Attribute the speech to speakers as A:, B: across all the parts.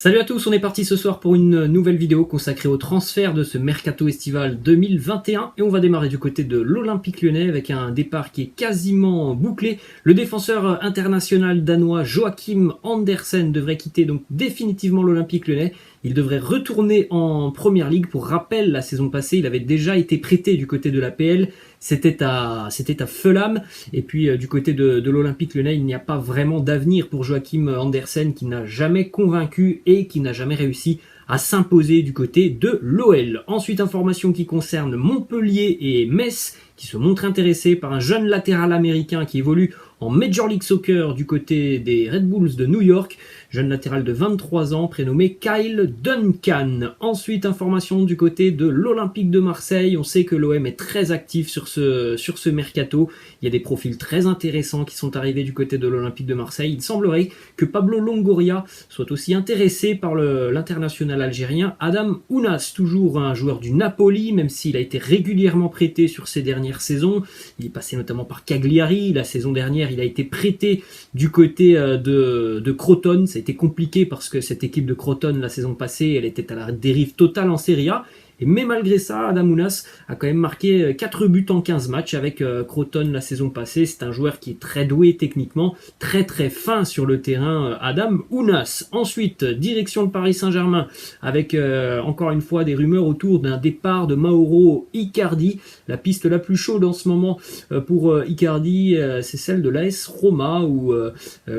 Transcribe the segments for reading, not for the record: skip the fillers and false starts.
A: Salut à tous, on est parti ce soir pour une nouvelle vidéo consacrée au transfert de ce mercato estival 2021 et on va démarrer du côté de l'Olympique Lyonnais avec un départ qui est quasiment bouclé. Le défenseur international danois Joachim Andersen devrait quitter donc définitivement l'Olympique Lyonnais. Il devrait retourner en Première Ligue. Pour rappel, la saison passée, il avait déjà été prêté du côté de l'APL. C'était à Fulham. Et puis du côté de l'Olympique Lyonnais, il n'y a pas vraiment d'avenir pour Joachim Andersen qui n'a jamais convaincu et qui n'a jamais réussi à s'imposer du côté de l'OL. Ensuite, information qui concerne Montpellier et Metz qui se montrent intéressés par un jeune latéral américain qui évolue en Major League Soccer du côté des Red Bulls de New York. Jeune latéral de 23 ans prénommé Kyle Duncan. Ensuite, information du côté de l'Olympique de Marseille. On sait que l'OM est très actif sur ce mercato. Il y a des profils très intéressants qui sont arrivés du côté de l'Olympique de Marseille. Il semblerait que Pablo Longoria soit aussi intéressé par l'international algérien Adam Ounas, toujours un joueur du Napoli, même s'il a été régulièrement prêté sur ces dernières saisons. Il est passé notamment par Cagliari. La saison dernière, il a été prêté du côté de Crotone. Ça a été compliqué parce que cette équipe de Crotone, la saison passée, elle était à la dérive totale en Serie A. Mais malgré ça, Adam Ounas a quand même marqué 4 buts en 15 matchs avec Crotone la saison passée. C'est un joueur qui est très doué techniquement, très très fin sur le terrain, Adam Ounas. Ensuite, direction le Paris Saint-Germain avec encore une fois des rumeurs autour d'un départ de Mauro Icardi. La piste la plus chaude en ce moment pour Icardi, c'est celle de l'AS Roma où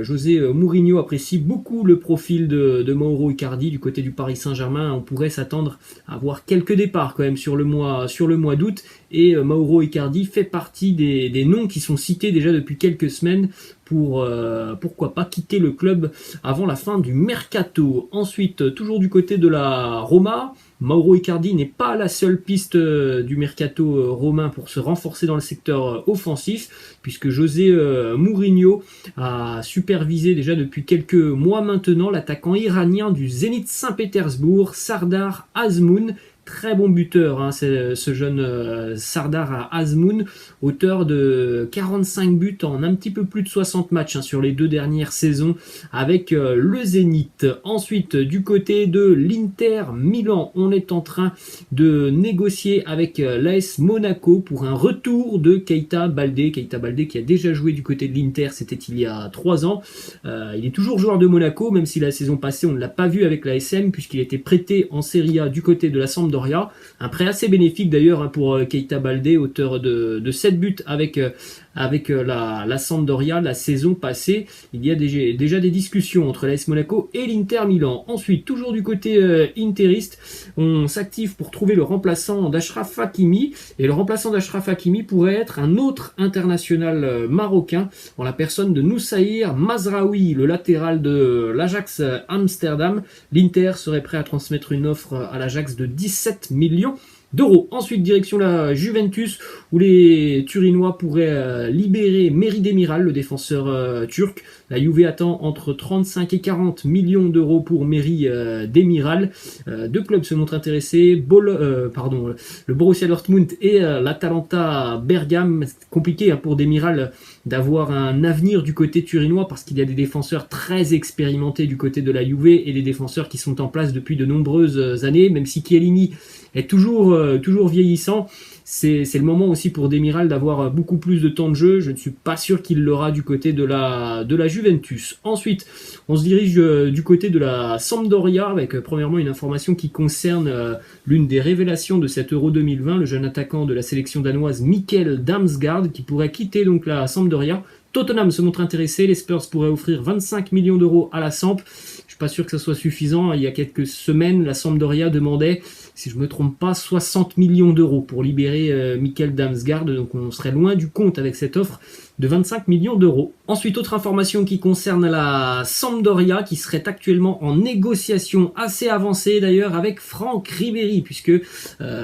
A: José Mourinho apprécie beaucoup le profil de Mauro Icardi du côté du Paris Saint-Germain. On pourrait s'attendre à voir quelques départs quand même sur le mois d'août et Mauro Icardi fait partie des noms qui sont cités déjà depuis quelques semaines pour pourquoi pas quitter le club avant la fin du mercato. Ensuite, toujours du côté de la Roma, Mauro Icardi n'est pas la seule piste du mercato romain pour se renforcer dans le secteur offensif, puisque José Mourinho a supervisé déjà depuis quelques mois maintenant l'attaquant iranien du Zénith Saint-Pétersbourg, Sardar Azmoun. Très bon buteur, hein, c'est ce jeune Sardar Azmoun, auteur de 45 buts en un petit peu plus de 60 matchs sur les 2 dernières saisons avec le Zénith. Ensuite, du côté de l'Inter Milan, on est en train de négocier avec l'AS Monaco pour un retour de Keita Baldé. Keita Baldé qui a déjà joué du côté de l'Inter, c'était il y a 3 ans. Il est toujours joueur de Monaco, même si la saison passée on ne l'a pas vu avec l'ASM puisqu'il était prêté en Serie A du côté de la Sampdoria. Un prêt assez bénéfique d'ailleurs pour Keita Baldé, auteur de 7 buts avec la Sampdoria la saison passée. Il y a déjà des discussions entre l'AS Monaco et l'Inter Milan. Ensuite, toujours du côté interiste, on s'active pour trouver le remplaçant d'Achraf Hakimi. Et le remplaçant d'Achraf Hakimi pourrait être un autre international marocain, en la personne de Noussaïr Mazraoui, le latéral de l'Ajax Amsterdam. L'Inter serait prêt à transmettre une offre à l'Ajax de 17 millions d'euros. Ensuite, direction la Juventus, où les Turinois pourraient libérer Merih Demiral, le défenseur turc. La Juve attend entre 35 et 40 millions d'euros pour Merih Demiral. 2 clubs se montrent intéressés, le Borussia Dortmund et l'Atalanta Bergame. C'est compliqué pour Demiral d'avoir un avenir du côté turinois parce qu'il y a des défenseurs très expérimentés du côté de la Juve et des défenseurs qui sont en place depuis de nombreuses années, même si Chiellini est toujours vieillissant. C'est le moment aussi pour Demiral d'avoir beaucoup plus de temps de jeu. Je ne suis pas sûr qu'il l'aura du côté de la Juventus. Ensuite, on se dirige du côté de la Sampdoria avec premièrement une information qui concerne l'une des révélations de cet Euro 2020, le jeune attaquant de la sélection danoise Mikkel Damsgaard qui pourrait quitter donc la Sampdoria. Tottenham se montre intéressé, les Spurs pourraient offrir 25 millions d'euros à la Samp. Je suis pas sûr que ça soit suffisant. Il y a quelques semaines, la Sampdoria demandait, si je me trompe pas, 60 millions d'euros pour libérer Mikkel Damsgaard. Donc on serait loin du compte avec cette offre de 25 millions d'euros. Ensuite, autre information qui concerne la Sampdoria, qui serait actuellement en négociation assez avancée d'ailleurs avec Franck Ribéry, puisque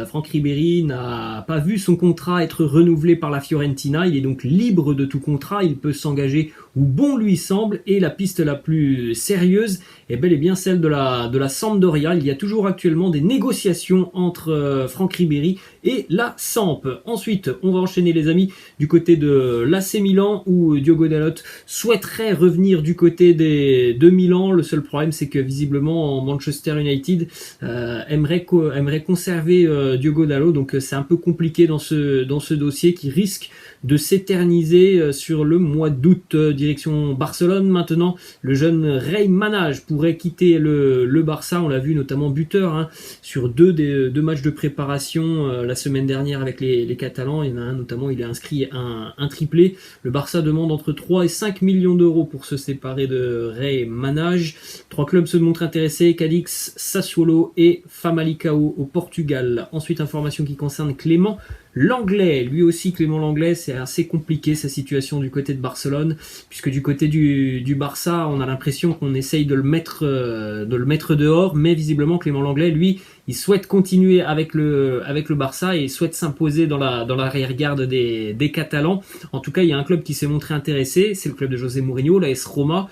A: Franck Ribéry n'a pas vu son contrat être renouvelé par la Fiorentina. Il est donc libre de tout contrat, il peut s'engager où bon lui semble, et la piste la plus sérieuse est bel et bien celle de la Sampdoria. Il y a toujours actuellement des négociations entre Franck Ribéry et la Samp. Ensuite, on va enchaîner les amis du côté de l'AC Milan où Diogo Dalot souhaiterait revenir du côté de Milan. Le seul problème, c'est que visiblement Manchester United aimerait conserver Diogo Dalot, donc c'est un peu compliqué dans ce dossier qui risque de s'éterniser sur le mois d'août. Direction Barcelone maintenant, le jeune Rey Manage pourrait quitter le Barça. On l'a vu notamment buteur sur deux matchs de préparation la semaine dernière avec les Catalans. Il y en a un notamment, il a inscrit un triplé. Le Barça demande entre 3 et 5 millions d'euros pour se séparer de Rey Manage. 3 clubs se montrent intéressés: Cadix, Sassuolo et Famalicão au Portugal. Ensuite, information qui concerne Clément Lenglet. Lui aussi, Clément Lenglet, c'est assez compliqué sa situation du côté de Barcelone, puisque du côté du Barça, on a l'impression qu'on essaye de le mettre dehors, mais visiblement Clément Lenglet, lui, il souhaite continuer avec le Barça et souhaite s'imposer dans l'arrière-garde des Catalans. En tout cas, il y a un club qui s'est montré intéressé, c'est le club de José Mourinho, l'AS Roma,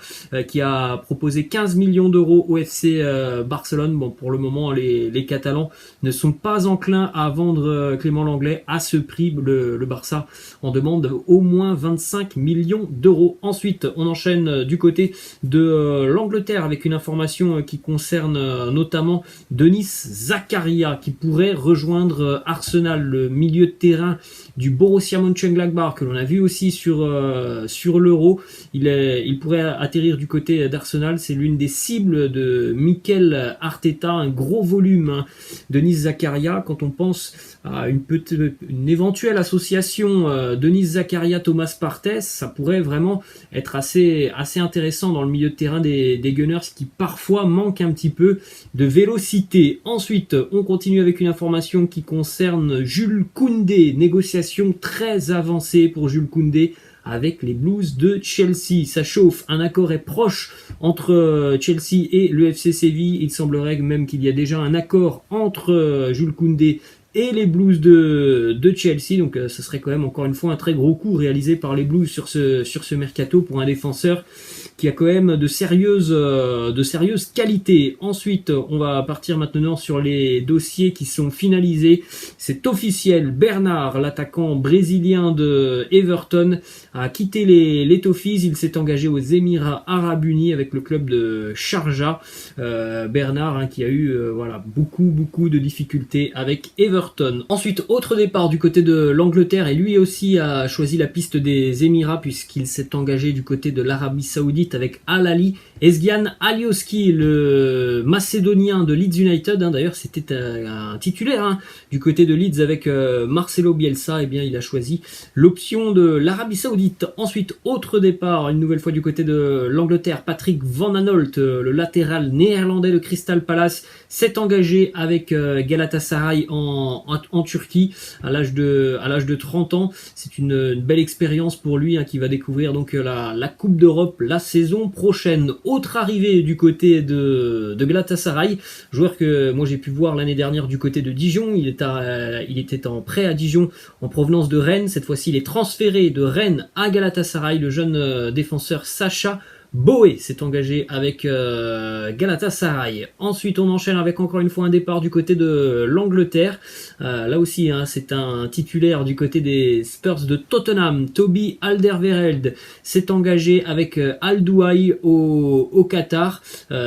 A: qui a proposé 15 millions d'euros au FC Barcelone. Bon, pour le moment, les Catalans ne sont pas enclins à vendre Clément Lenglet à ce prix. Le Barça en demande au moins 25 millions d'euros. Ensuite, on enchaîne du côté de l'Angleterre avec une information qui concerne notamment Denis Zakaria qui pourrait rejoindre Arsenal, le milieu de terrain du Borussia Mönchengladbach que l'on a vu aussi sur l'Euro. Il pourrait atterrir du côté d'Arsenal. C'est l'une des cibles de Mikel Arteta, un gros volume. Denis Zakaria, quand on pense à une éventuelle association Denis Zakaria Thomas Partey, ça pourrait vraiment être assez intéressant dans le milieu de terrain des Gunners qui parfois manquent un petit peu de vélocité. Ensuite, on continue avec une information qui concerne Jules Koundé. Négociation très avancée pour Jules Koundé avec les Blues de Chelsea. Ça chauffe, un accord est proche entre Chelsea et le FC Séville. Il semblerait même qu'il y a déjà un accord entre Jules Koundé et les Blues de Chelsea. Donc ce serait quand même encore une fois un très gros coup réalisé par les Blues sur ce mercato pour un défenseur qui a quand même de sérieuses qualités. Ensuite, on va partir maintenant sur les dossiers qui sont finalisés. C'est officiel, Bernard, l'attaquant brésilien de Everton, a quitté les Toffees. Il s'est engagé aux Émirats Arabes Unis avec le club de Sharjah. Bernard qui a eu beaucoup de difficultés avec Everton. Ensuite, autre départ du côté de l'Angleterre, et lui aussi a choisi la piste des Émirats puisqu'il s'est engagé du côté de l'Arabie Saoudite avec Al Ahly. Ezgian Alioski, le Macédonien de Leeds United, d'ailleurs c'était un titulaire du côté de Leeds avec Marcelo Bielsa, et bien il a choisi l'option de l'Arabie Saoudite. Ensuite, autre départ, une nouvelle fois du côté de l'Angleterre, Patrick Van Aanholt, le latéral néerlandais de Crystal Palace, s'est engagé avec Galatasaray en Turquie à l'âge de 30 ans. C'est une belle expérience pour lui qui va découvrir donc la Coupe d'Europe la saison prochaine. Autre arrivée du côté de Galatasaray, joueur que moi j'ai pu voir l'année dernière du côté de Dijon. Il était en prêt à Dijon en provenance de Rennes. Cette fois-ci, il est transféré de Rennes à Galatasaray. Le jeune défenseur Sacha Boé s'est engagé avec Galatasaray. Ensuite, on enchaîne avec encore une fois un départ du côté de l'Angleterre. Là aussi, c'est un titulaire du côté des Spurs de Tottenham. Toby Alderweireld s'est engagé avec Al Douaï au Qatar.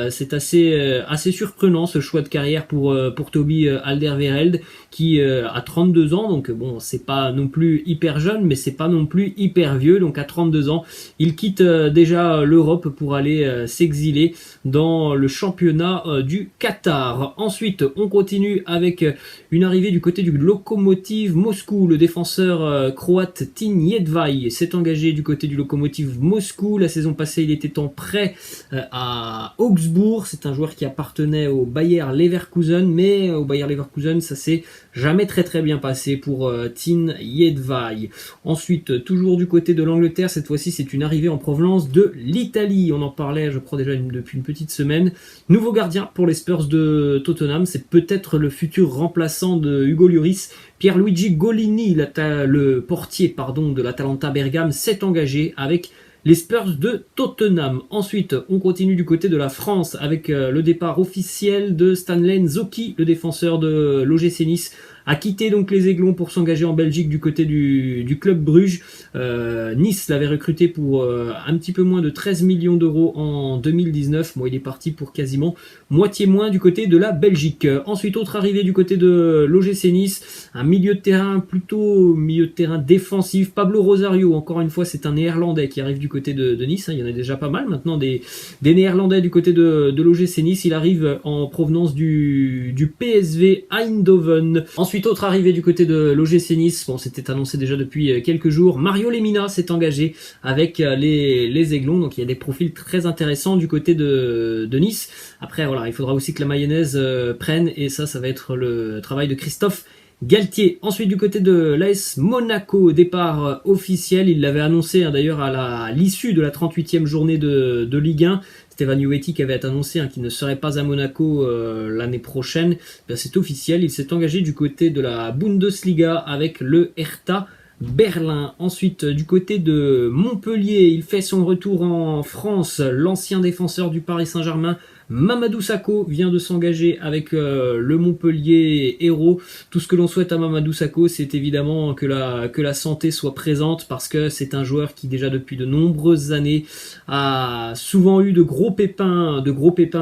A: C'est assez surprenant ce choix de carrière pour Toby Alderweireld qui a 32 ans. Donc bon, c'est pas non plus hyper jeune, mais c'est pas non plus hyper vieux. Donc à 32 ans, il quitte déjà l'Europe pour aller s'exiler dans le championnat du Qatar. Ensuite, on continue avec une arrivée du côté du Lokomotiv Moscou. Le défenseur croate Tin Jedvaj s'est engagé du côté du Lokomotiv Moscou. La saison passée, il était en prêt à Augsbourg. C'est un joueur qui appartenait au Bayer Leverkusen, mais au Bayer Leverkusen, ça s'est jamais très bien passé pour Tin Jedvaj. Ensuite, toujours du côté de l'Angleterre, cette fois-ci, c'est une arrivée en provenance de l'Italie. On en parlait, je crois, déjà depuis une petite semaine. Nouveau gardien pour les Spurs de Tottenham. C'est peut-être le futur remplaçant de Hugo Lloris. Pierluigi Golini, le portier de l'Atalanta Bergame, s'est engagé avec les Spurs de Tottenham. Ensuite, on continue du côté de la France avec le départ officiel de Stanley Nzoki, le défenseur de l'OGC Nice, a quitté donc les Aiglons pour s'engager en Belgique du côté du club Bruges. Nice l'avait recruté pour un petit peu moins de 13 millions d'euros en 2019. Bon, il est parti pour quasiment moitié moins du côté de la Belgique. Ensuite, autre arrivée du côté de l'OGC Nice, un milieu de terrain plutôt milieu de terrain défensif, Pablo Rosario. Encore une fois, c'est un Néerlandais qui arrive du côté de Nice. Il y en a déjà pas mal maintenant des Néerlandais du côté de l'OGC Nice. Il arrive en provenance du PSV Eindhoven. Ensuite, autre arrivée du côté de l'OGC Nice. Bon, c'était annoncé déjà depuis quelques jours. Mario Lemina s'est engagé avec les Aiglons. Donc, il y a des profils très intéressants du côté de Nice. Après, voilà, il faudra aussi que la mayonnaise prenne. Et ça va être le travail de Christophe Galtier. Ensuite, du côté de l'AS Monaco, départ officiel. Il l'avait annoncé d'ailleurs à l'issue de la 38e journée de Ligue 1. Stéphane Ueti qui avait annoncé qu'il ne serait pas à Monaco l'année prochaine. C'est officiel. Il s'est engagé du côté de la Bundesliga avec le Hertha Berlin. Ensuite, du côté de Montpellier, il fait son retour en France. L'ancien défenseur du Paris Saint-Germain, Mamadou Sakho, vient de s'engager avec le Montpellier Hérault. Tout ce que l'on souhaite à Mamadou Sakho, c'est évidemment que la santé soit présente, parce que c'est un joueur qui déjà depuis de nombreuses années a souvent eu de gros pépins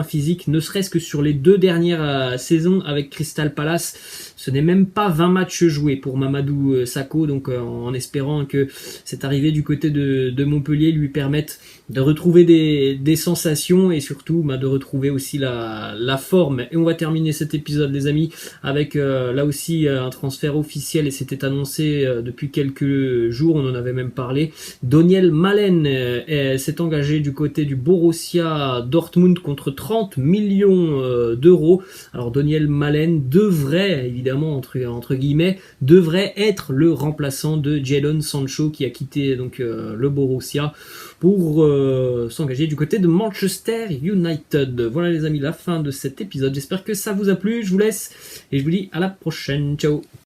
A: physiques, ne serait-ce que sur les 2 dernières saisons avec Crystal Palace. Ce n'est même pas 20 matchs joués pour Mamadou Sakho, donc en espérant que cette arrivée du côté de Montpellier lui permette de retrouver des sensations et surtout de retrouver aussi la forme. Et on va terminer cet épisode, les amis, avec là aussi un transfert officiel, et c'était annoncé depuis quelques jours, on en avait même parlé. Daniel Malen s'est engagé du côté du Borussia Dortmund contre 30 millions d'euros. Alors Daniel Malen devrait, évidemment entre guillemets, devrait être le remplaçant de Jadon Sancho, qui a quitté donc le Borussia pour s'engager du côté de Manchester United. Voilà les amis, la fin de cet épisode. J'espère que ça vous a plu. Je vous laisse et je vous dis à la prochaine. Ciao.